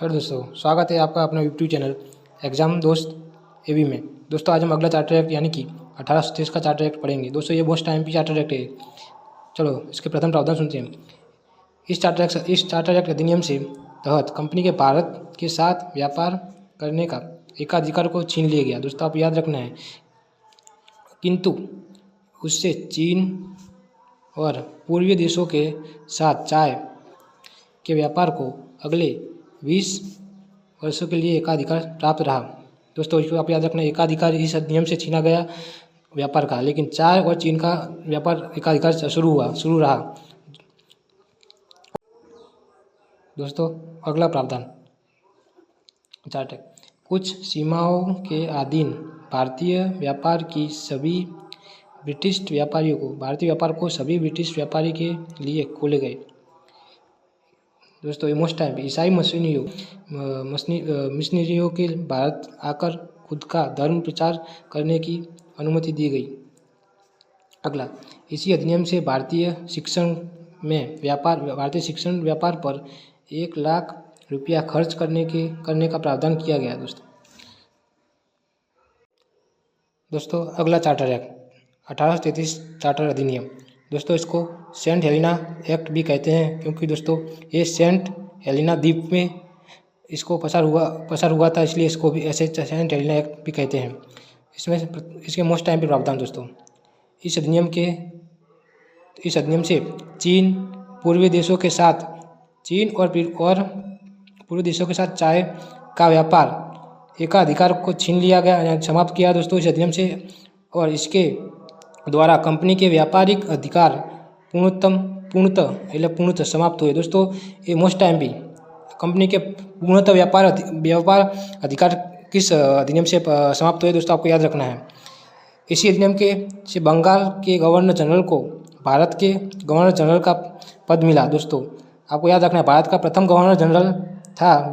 Hello दोस्तों, स्वागत है आपका अपना यूट्यूब चैनल एग्जाम दोस्त एवी में। दोस्तों आज हम अगला चार्टर एक्ट यानी कि 1830 का चार्टर एक्ट पढ़ेंगे। दोस्तों ये बहुत टाइम की चार्टर एक्ट है। चलो इसके प्रथम प्रावधान सुनते हैं। इस चार्टर एक्ट अधिनियम से तहत कंपनी के भारत के साथ व्यापार करने का एकाधिकार को छीन लिया गया। दोस्तों आप याद रखना है, किंतु उससे चीन और पूर्वी देशों के साथ चाय के व्यापार को अगले 20 वर्षों के लिए एकाधिकार प्राप्त रहा। दोस्तों इसको आप याद रखना, एकाधिकार इस अधिनियम से छीना गया व्यापार का, लेकिन चाय और चीन का व्यापार एकाधिकार शुरू रहा। दोस्तों अगला प्रावधान चार्टर, कुछ सीमाओं के अधीन भारतीय व्यापार की सभी ब्रिटिश व्यापारियों को भारतीय व्यापार को सभी ब्रिटिश व्यापारी के लिए खोले गए। दोस्तों ये मोस्ट टाइम ईसाई मिशनरियों के भारत आकर खुद का धर्म प्रचार करने की अनुमति दी गई। अगला, इसी अधिनियम से भारतीय शिक्षण व्यापार पर 1 लाख रुपया खर्च करने का प्रावधान किया गया। दोस्तों अगला चार्टर एक्ट 1833 चार्टर अधिनियम। दोस्तों इसको सेंट हेलेना एक्ट भी कहते हैं, क्योंकि दोस्तों ये सेंट हेलेना द्वीप में इसको पसार हुआ था, इसलिए इसको भी ऐसे सेंट हेलेना एक्ट भी कहते हैं। इसके मोस्ट टाइम पे प्रावधान। दोस्तों इस अधिनियम से चीन और पूर्वी देशों के साथ चाय का व्यापार एकाधिकार को छीन लिया गया, समाप्त किया दोस्तों इस अधिनियम से, और इसके द्वारा कंपनी के व्यापारिक अधिकार पूर्णतः समाप्त हुए। दोस्तों ये मोस्ट टाइम भी कंपनी के पूर्णतः व्यापार अधिकार किस अधिनियम से समाप्त हुए, दोस्तों आपको याद रखना है। इसी अधिनियम से बंगाल के गवर्नर जनरल को भारत के गवर्नर जनरल का पद मिला। दोस्तों आपको याद रखना है, भारत का प्रथम गवर्नर जनरल था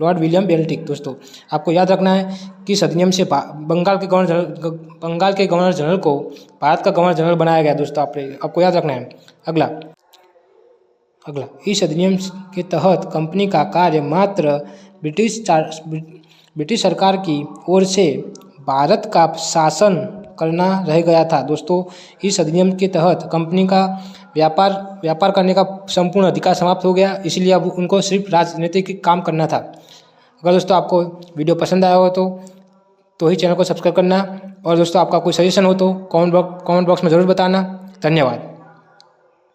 लॉर्ड विलियम बेल्टिक। दोस्तों आपको याद रखना है कि इस अधिनियम से बंगाल के गवर्नर जनरल को भारत का गवर्नर जनरल बनाया गया। दोस्तों आपको याद रखना है। अगला, इस अधिनियम के तहत कंपनी का कार्य मात्र ब्रिटिश सरकार की ओर से भारत का शासन करना रह गया था। दोस्तों इस अधिनियम के तहत कंपनी का व्यापार करने का संपूर्ण अधिकार समाप्त हो गया, इसलिए अब उनको सिर्फ राजनीतिक काम करना था। अगर दोस्तों आपको वीडियो पसंद आया हो तो ही चैनल को सब्सक्राइब करना, और दोस्तों आपका कोई सजेशन हो तो कमेंट बॉक्स में ज़रूर बताना। धन्यवाद।